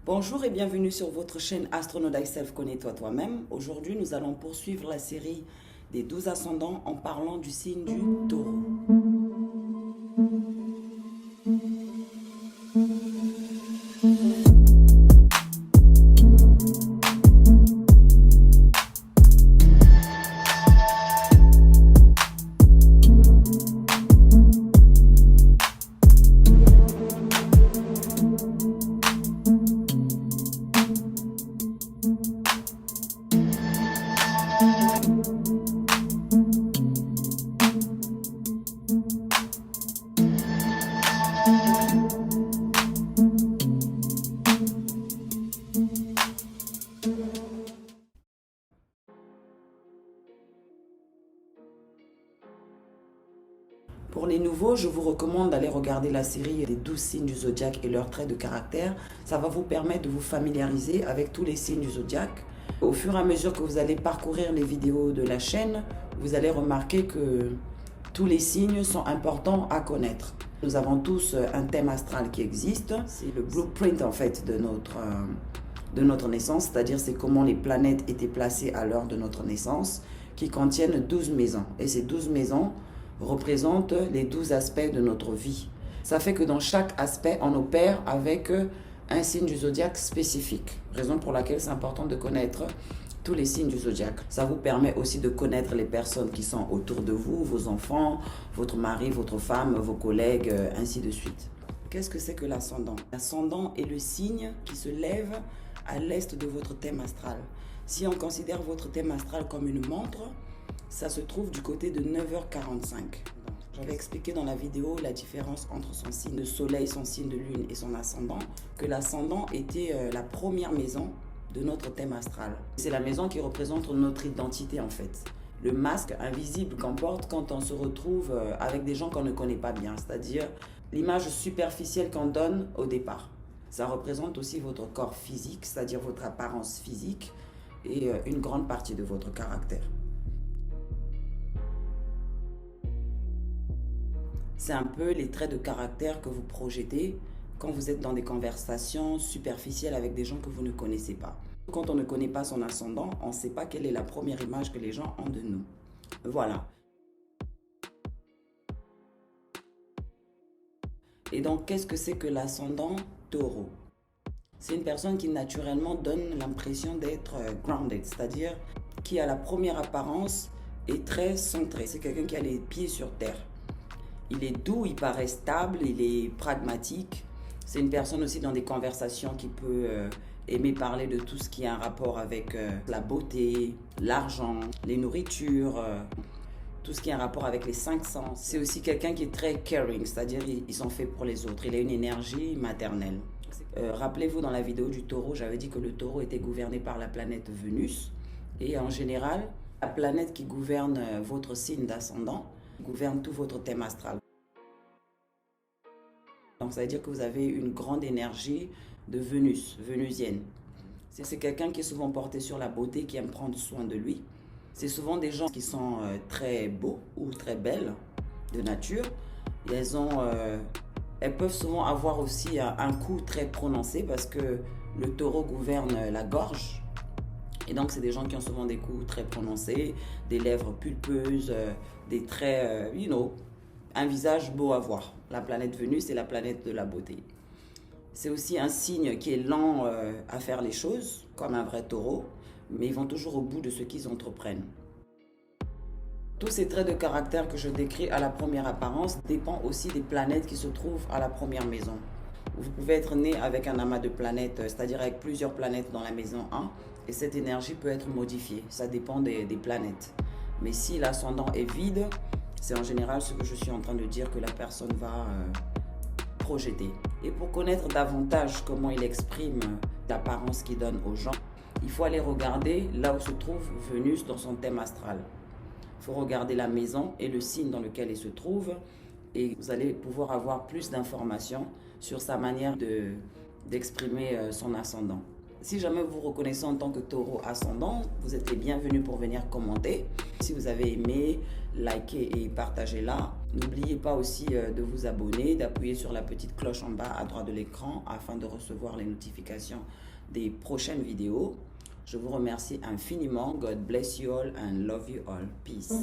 Bonjour et bienvenue sur votre chaîne Astronaut Thyself, connais-toi toi-même. Aujourd'hui, nous allons poursuivre la série des 12 ascendants en parlant du signe du Taureau. Pour les nouveaux, je vous recommande d'aller regarder la série des 12 signes du zodiaque et leurs traits de caractère. Ça va vous permettre de vous familiariser avec tous les signes du zodiaque. Au fur et à mesure que vous allez parcourir les vidéos de la chaîne, vous allez remarquer que tous les signes sont importants à connaître. Nous avons tous un thème astral qui existe. C'est le blueprint en fait de notre naissance, c'est-à-dire c'est comment les planètes étaient placées à l'heure de notre naissance, qui contiennent 12 maisons. Et ces 12 maisons représentent les 12 aspects de notre vie. Ça fait que dans chaque aspect, on opère avec un signe du zodiaque spécifique. Raison pour laquelle c'est important de connaître tous les signes du zodiaque. Ça vous permet aussi de connaître les personnes qui sont autour de vous, vos enfants, votre mari, votre femme, vos collègues, ainsi de suite. Qu'est-ce que c'est que l'ascendant? L'ascendant est le signe qui se lève à l'est de votre thème astral. Si on considère votre thème astral comme une montre, ça se trouve du côté de 9h45. J'avais expliqué dans la vidéo la différence entre son signe de soleil, son signe de lune et son ascendant, que l'ascendant était la première maison de notre thème astral. C'est la maison qui représente notre identité en fait. Le masque invisible qu'on porte quand on se retrouve avec des gens qu'on ne connaît pas bien, c'est-à-dire l'image superficielle qu'on donne au départ. Ça représente aussi votre corps physique, c'est-à-dire votre apparence physique et une grande partie de votre caractère. C'est un peu les traits de caractère que vous projetez quand vous êtes dans des conversations superficielles avec des gens que vous ne connaissez pas. Quand on ne connaît pas son ascendant, on ne sait pas quelle est la première image que les gens ont de nous. Voilà. Et donc, qu'est-ce que c'est que l'ascendant Taureau? C'est une personne qui naturellement donne l'impression d'être grounded, c'est-à-dire qui à la première apparence est très centré. C'est quelqu'un qui a les pieds sur terre. Il est doux, il paraît stable, il est pragmatique. C'est une personne aussi dans des conversations qui peut aimer parler de tout ce qui a un rapport avec la beauté, l'argent, les nourritures, tout ce qui a un rapport avec les 5 sens. C'est aussi quelqu'un qui est très caring, c'est-à-dire ils sont faits pour les autres. Il a une énergie maternelle. Rappelez-vous dans la vidéo du taureau, j'avais dit que le taureau était gouverné par la planète Vénus. Et en général, la planète qui gouverne votre signe d'ascendant gouverne tout votre thème astral. Donc ça veut dire que vous avez une grande énergie de Vénus, vénusienne. C'est quelqu'un qui est souvent porté sur la beauté, qui aime prendre soin de lui. C'est souvent des gens qui sont très beaux ou très belles de nature. Et elles peuvent souvent avoir aussi un coup très prononcé parce que le taureau gouverne la gorge. Et donc, c'est des gens qui ont souvent des coups très prononcés, des lèvres pulpeuses, des traits, un visage beau à voir. La planète Vénus est la planète de la beauté. C'est aussi un signe qui est lent à faire les choses, comme un vrai taureau, mais ils vont toujours au bout de ce qu'ils entreprennent. Tous ces traits de caractère que je décris à la première apparence dépendent aussi des planètes qui se trouvent à la première maison. Vous pouvez être né avec un amas de planètes, c'est-à-dire avec plusieurs planètes dans la maison 1, et cette énergie peut être modifiée. Ça dépend des planètes. Mais si l'ascendant est vide, c'est en général ce que je suis en train de dire que la personne va projeter. Et pour connaître davantage comment il exprime l'apparence qu'il donne aux gens, il faut aller regarder là où se trouve Vénus dans son thème astral. Il faut regarder la maison et le signe dans lequel il se trouve et vous allez pouvoir avoir plus d'informations sur sa manière d'exprimer son ascendant. Si jamais vous vous reconnaissez en tant que taureau ascendant, vous êtes les bienvenus pour venir commenter. Si vous avez aimé, likez et partagez là. N'oubliez pas aussi de vous abonner, d'appuyer sur la petite cloche en bas à droite de l'écran afin de recevoir les notifications des prochaines vidéos. Je vous remercie infiniment. God bless you all and love you all. Peace.